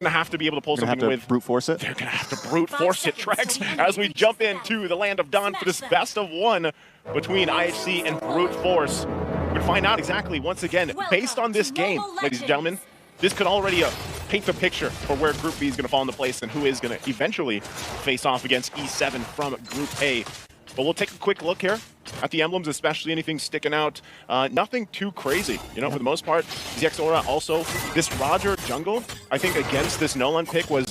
gonna have to be able to pull something with brute force it. They're gonna have to brute force it, Trex, as we jump into the land of Dawn for this best of one between IHC and Brute Force. We're gonna find out exactly, once again, based on this game, ladies and gentlemen, this could already paint the picture for where Group B is gonna fall into place and who is gonna eventually face off against E7 from Group A. But we'll take a quick look here at the emblems, especially anything sticking out. Nothing too crazy, you know, for the most part. ZX Aura also, this Roger jungle, I think against this Nolan pick was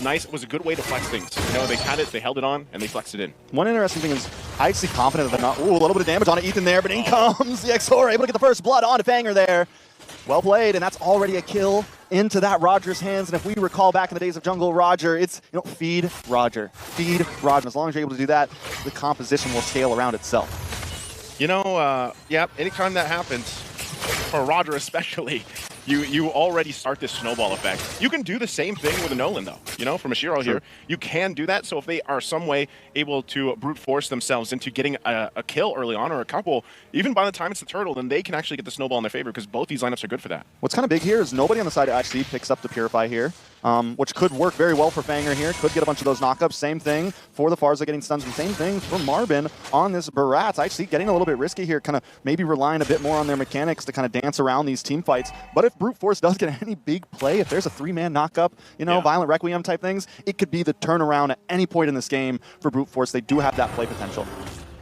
nice. It was a good way to flex things. You know, they had it, they held it on, and they flexed it in. One interesting thing is, IHC confident that they're not, ooh, a little bit of damage on Ethan there, but in comes ZX Aura, able to get the first blood on to Fanger there. Well played, and that's already a kill into that Roger's hands. And if we recall back in the days of Jungle Roger, it's, you know, feed Roger, feed Roger. As long as you're able to do that, the composition will scale around itself. You know, yeah, anytime that happens, for Roger especially, you already start this snowball effect. You can do the same thing with a Nolan, though. You know, from Ashiro here, you can do that. So if they are some way able to brute force themselves into getting a kill early on, or a couple, even by the time it's the turtle, then they can actually get the snowball in their favor, because both these lineups are good for that. What's kind of big here is nobody on the side of IHC picks up the Purify here, which could work very well for Fanger here. Could get a bunch of those knockups. Same thing for the Farza getting stuns, and same thing for Marvin on this Barat. IHC getting a little bit risky here, kind of maybe relying a bit more on their mechanics to kind of dance around these team fights. But if Brute Force does get any big play, if there's a 3-man knockup, you know, Violent Requiem type things, it could be the turnaround at any point in this game for Brute Force. They do have that play potential.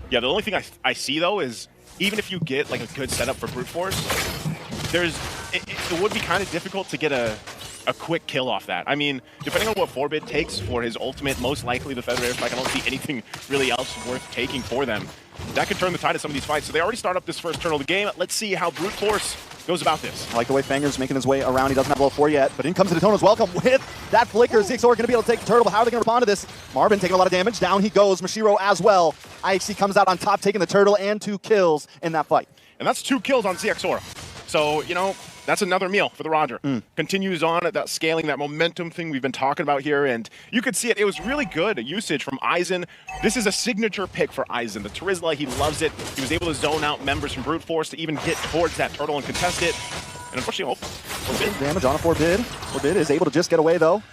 Yeah, the only thing I see, though, is even if you get like a good setup for Brute Force, it would be kind of difficult to get a quick kill off that. I mean, depending on what Forbid takes for his ultimate, most likely the Feather Airstrike, I don't see anything really else worth taking for them. That could turn the tide of some of these fights. So they already start up this first turn of the game. Let's see how Brute Force goes about this. I like the way Fanger's making his way around. He doesn't have level 4 yet, but in comes Daytona's welcome with that flicker. ZX Aura going to be able to take the turtle, but how are they going to respond to this? Marvin taking a lot of damage. Down he goes. Mashiro as well. IHC comes out on top, taking the turtle and 2 kills in that fight. And that's 2 kills on ZX Aura. So, you know, that's another meal for the Roger. Continues on at that scaling, that momentum thing we've been talking about here, and you could see it. It was really good usage from Aizen. This is a signature pick for Aizen. The Terizla, he loves it. He was able to zone out members from Brute Force to even get towards that turtle and contest it. And unfortunately, Forbid. Damage on a Forbid. Forbid is able to just get away, though.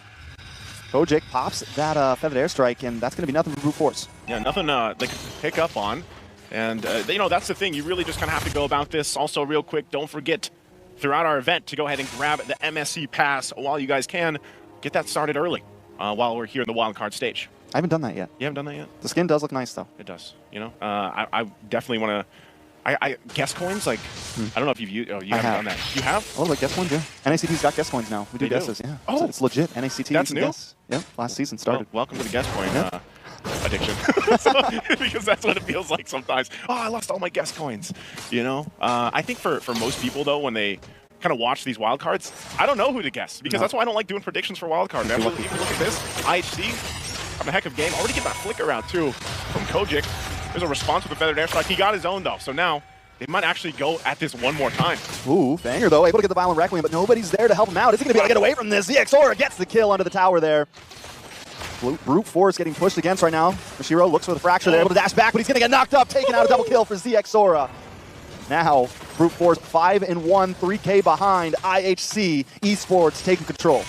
Kojic pops that Feathered Airstrike, and that's going to be nothing for Brute Force. Yeah, nothing they can pick up on. And, you know, that's the thing. You really just kind of have to go about this. Also, real quick, don't forget, throughout our event, to go ahead and grab the MSC pass while you guys can. Get that started early while we're here in the wildcard stage. I haven't done that yet. You haven't done that yet? The skin does look nice, though. It does. You know, I definitely want to... I guess coins, like, I don't know if you haven't done that. You have? A little bit guess coins, yeah. NACT's got guess coins now. We do guesses, yeah. Oh, it's legit. NACT. That's new? Guess. Yep, last season started. Well, welcome to the guess coin addiction. Because that's what it feels like sometimes. Oh, I lost all my guess coins. You know? I think for most people, though, when they kind of watch these wildcards, I don't know who to guess, because that's why I don't like doing predictions for wildcard. If you look at this, IHC, having a heck of a game. Already get that flicker out, too, from Kojic. There's a response with the Feathered Airstrike. He got his own, though, so now they might actually go at this one more time. Ooh, Fanger, though, able to get the Violent Requiem, but nobody's there to help him out. Is he going to be able to get away from this? ZX Aura gets the kill under the tower there. Brute Force getting pushed against right now. Mashiro looks for the fracture. They're able to dash back, but he's going to get knocked up, taking out a double kill for ZX Aura. Now, Brute Force 5-1, 3K behind. IHC Esports taking control.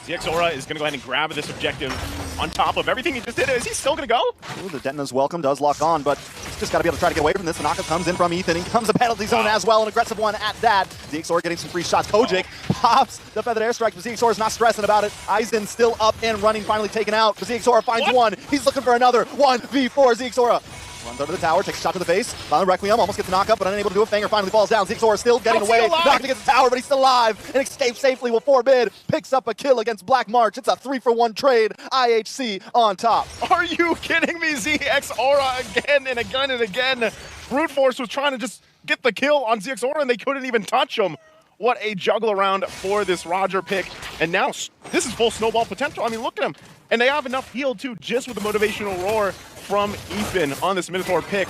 ZX Aura is going to go ahead and grab this objective on top of everything he just did. Is he still going to go? Ooh, the Detona's welcome does lock on, but he's just got to be able to try to get away from this. The knockup comes in from Ethan. In comes a penalty zone as well, an aggressive one at that. ZX Aura getting some free shots. Kojic pops the Feathered Airstrike, but ZX Aura's not stressing about it. Aizen still up and running, finally taken out. But ZX Aura finds one. He's looking for another 1v4. ZX Aura runs under the tower, takes a shot to the face. Violent Requiem almost gets a knock up, but unable to do it. Fanger finally falls down. ZX Aura still getting away. Knocked against the tower, but he's still alive and escapes safely with Forbid. Picks up a kill against Black March. It's a 3-for-1 trade. IHC on top. Are you kidding me? ZX Aura again and again and again. Brute Force was trying to just get the kill on ZX Aura, and they couldn't even touch him. What a juggle around for this Roger pick. And now this is full snowball potential. I mean, look at him. And they have enough heal, too, just with the motivational roar from Ethan on this Minotaur pick.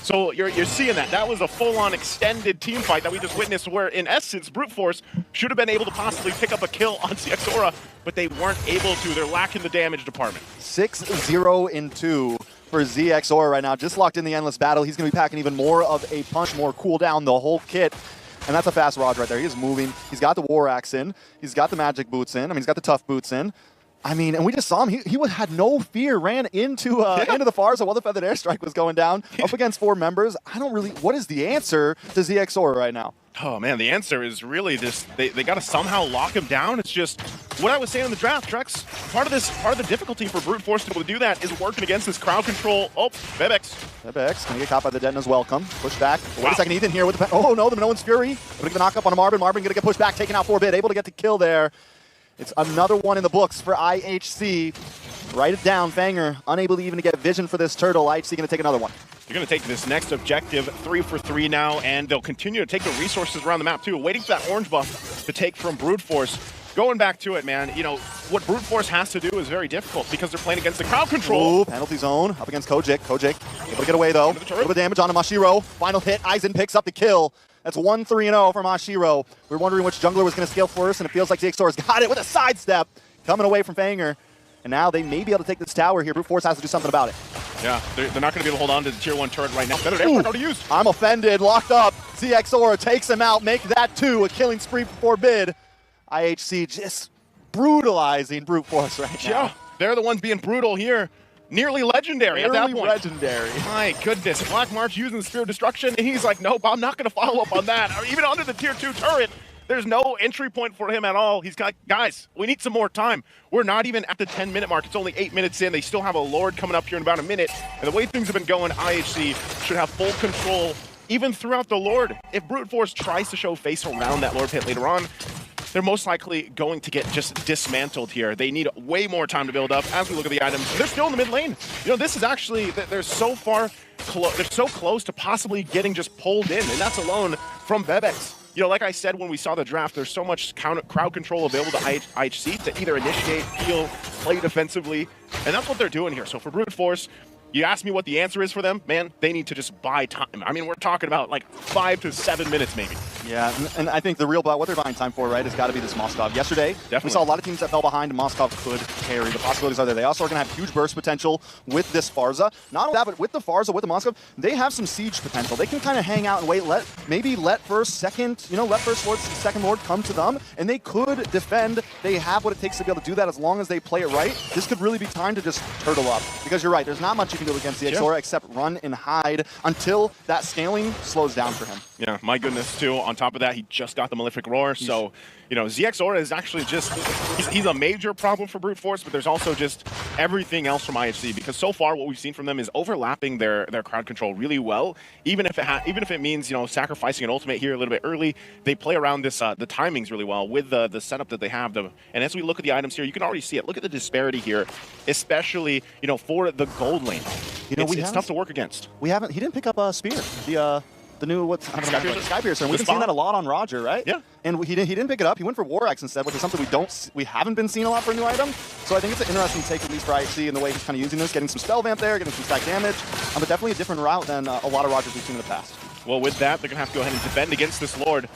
So you're seeing that. That was a full-on extended team fight that we just witnessed, where, in essence, Brute Force should have been able to possibly pick up a kill on ZX Aura, but they weren't able to. They're lacking the damage department. 6-0-2 for ZX Aura right now. Just locked in the Endless Battle. He's going to be packing even more of a punch, more cooldown, the whole kit. And that's a fast Raj right there. He is moving. He's got the War Axe in. He's got the Magic Boots in. I mean, he's got the Tough Boots in. I mean, and we just saw him. He had no fear, ran into the Farza while the Feathered Airstrike was going down, up against 4 members. I don't really, what is the answer to ZXOR right now? Oh man, the answer is really this. They got to somehow lock him down. It's just what I was saying in the draft, Trex. Part of the difficulty for Brute Force to be able to do that is working against this crowd control. Oh, Bebex. Bebex gonna get caught by the Detna's welcome. Push back. Wow. Wait a second, Ethan here with the oh no, the No One's Fury. Gonna get the knock up on a Marvin. Marvin gonna get pushed back, taking out 4-Bit, able to get the kill there. It's another one in the books for IHC. Write it down, Fanger. Unable to even get vision for this turtle. IHC gonna take another one. They're going to take this next objective 3 for 3 now, and they'll continue to take the resources around the map too, waiting for that orange buff to take from Brute Force. Going back to it, man, you know, what Brute Force has to do is very difficult because they're playing against the crowd control. Ooh, penalty zone up against Kojik. Kojik able to get away though. A little bit of damage on Mashiro. Final hit, Aizen picks up the kill. That's 1-3-0 for Mashiro. We were wondering which jungler was going to scale first, and it feels like ZXOR's got it with a sidestep coming away from Fanger. And now they may be able to take this tower here. Brute Force has to do something about it. Yeah, they're not going to be able to hold on to the tier 1 turret right now. Better to use. I'm offended. Locked up. ZXOR takes him out. Make that 2. A killing spree for Bid. IHC just brutalizing Brute Force right now. Yeah, they're the ones being brutal here. Nearly legendary at that point. Legendary. My goodness. Black March using the Spear of Destruction, and he's like, nope, I'm not going to follow up on that. Or even under the tier 2 turret. There's no entry point for him at all. He's got, guys, we need some more time. We're not even at the 10-minute mark. It's only 8 minutes in. They still have a Lord coming up here in about a minute. And the way things have been going, IHC should have full control even throughout the Lord. If Brute Force tries to show face around that Lord pit later on, they're most likely going to get just dismantled here. They need way more time to build up. As we look at the items, they're still in the mid lane. You know, this is actually, they're so far, they're so close to possibly getting just pulled in, and that's alone from Bebex. You know, like I said when we saw the draft, there's so much crowd control available to IHC to either initiate, heal, play defensively, and that's what they're doing here. So for Brute Force, you ask me what the answer is for them, man, they need to just buy time. I mean, we're talking about like 5 to 7 minutes maybe. Yeah, and I think the real what they're buying time for, right, has got to be this Moskov. Yesterday, Definitely. We saw a lot of teams that fell behind, and Moskov could carry. The possibilities are there. They also are going to have huge burst potential with this Farza. Not only that, but with the Farza, with the Moskov, they have some siege potential. They can kind of hang out and wait, let first, second, let first Lord, second Lord come to them, and they could defend. They have what it takes to be able to do that as long as they play it right. This could really be time to just turtle up, because you're right, there's not much you can do against the XOR except run and hide until that scaling slows down for him. Yeah, my goodness, too. On top of that, he just got the Malefic Roar, so, ZXOR is actually just, he's a major problem for Brute Force, but there's also just everything else from IHC, because so far what we've seen from them is overlapping their crowd control really well. Even if it means, sacrificing an ultimate here a little bit early, they play around this, the timings really well with the setup that they have. And as we look at the items here, you can already see it. Look at the disparity here, especially, for the gold lane. It's tough to work against. He didn't pick up a Spear. The new Skypiercer. We've been seeing that a lot on Roger, right? Yeah. And he didn't pick it up. He went for War Axe instead, which is something we haven't been seeing a lot for a new item. So I think it's an interesting take, at least for IHC, and the way he's kind of using this, getting some spell vamp there, getting some stack damage, but definitely a different route than a lot of Rogers we've seen in the past. Well, with that, they're going to have to go ahead and defend against this Lord.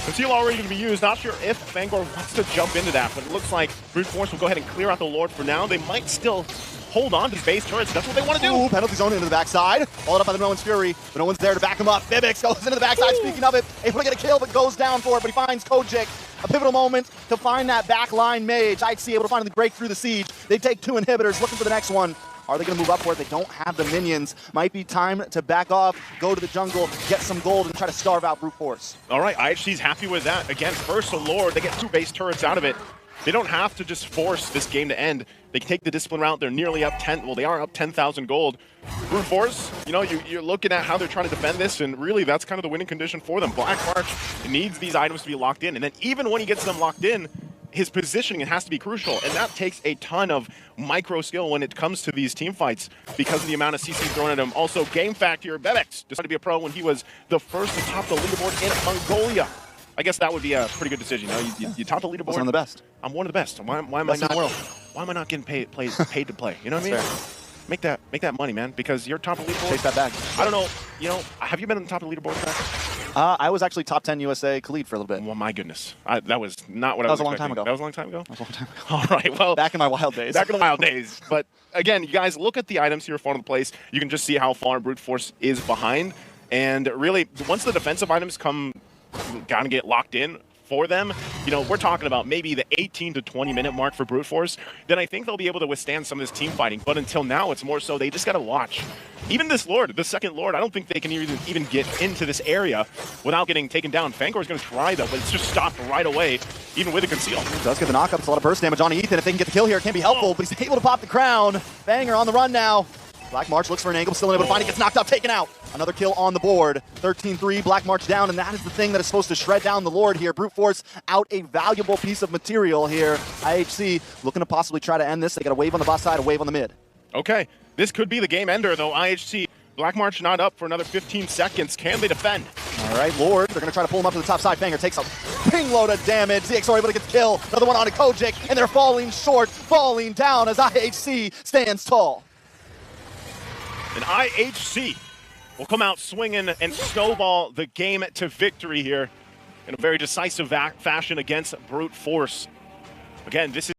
Conceal already going to be used. Not sure if Fangor wants to jump into that, but it looks like Brute Force will go ahead and clear out the Lord for now. They might still hold on to base turrets. That's what they want to do. Ooh, penalty zone into the backside. Followed up by the No One's Fury, but no one's there to back him up. Bibix goes into the backside. Ooh. Speaking of it, able to get a kill, but goes down for it. But he finds Kojik. A pivotal moment to find that backline mage. IHC able to finally break through the siege. They take 2 inhibitors, looking for the next one. Are they going to move up for it? They don't have the minions. Might be time to back off, go to the jungle, get some gold, and try to starve out Brute Force. All right, IHC's happy with that. Again, first a Lord. They get 2 base turrets out of it. They don't have to just force this game to end. They can take the discipline route. They're nearly up 10. Well, they are up 10,000 gold. Brute Force, you're looking at how they're trying to defend this, and really that's kind of the winning condition for them. Black March needs these items to be locked in, and then even when he gets them locked in, his positioning has to be crucial, and that takes a ton of micro skill when it comes to these team fights because of the amount of CC thrown at him. Also, game fact here, Bebex decided to be a pro when he was the first to top the leaderboard in Mongolia. I guess that would be a pretty good decision. You top the leaderboard. One of the best. I'm one of the best. Why am I not? Why am I not getting paid to play? You know what I mean? Fair. Make that money, man. Because you're top of the leaderboard. Chase that bag. I don't know. Have you been on the top of the leaderboard? I was actually top 10 USA Khalid for a little bit. Well, my goodness. That was not what I was expecting. That was a long time ago. That was a long time ago? That was a long time ago. All right, well. Back in my wild days. Back in the wild days. But again, you guys, look at the items here far in the place. You can just see how far Brute Force is behind. And really, once the defensive items come gotta get locked in for them, you know, we're talking about maybe the 18 to 20 minute mark for Brute Force, then I think they'll be able to withstand some of this team fighting. But until now, it's more so they just gotta watch. Even this Lord, the second Lord, I don't think they can even get into this area without getting taken down. Fangor's gonna try though, but it's just stopped right away, even with a conceal. Does get the knockup, it's a lot of burst damage on Ethan. If they can get the kill here, it can be helpful, but he's able to pop the crown. Banger on the run now. Black March looks for an angle, still unable to find it, gets knocked out, taken out. Another kill on the board. 13-3, Black March down, and that is the thing that is supposed to shred down the Lord here. Brute Force out a valuable piece of material here. IHC looking to possibly try to end this. They got a wave on the bot side, a wave on the mid. Okay, this could be the game ender though. IHC, Black March not up for another 15 seconds. Can they defend? All right, Lord, they're going to try to pull him up to the top side. Fanger takes a ping load of damage. ZXR able to get the kill. Another one on to Kojic, and they're falling short, falling down as IHC stands tall. And IHC will come out swinging and snowball the game to victory here in a very decisive fashion against Brute Force. Again, this is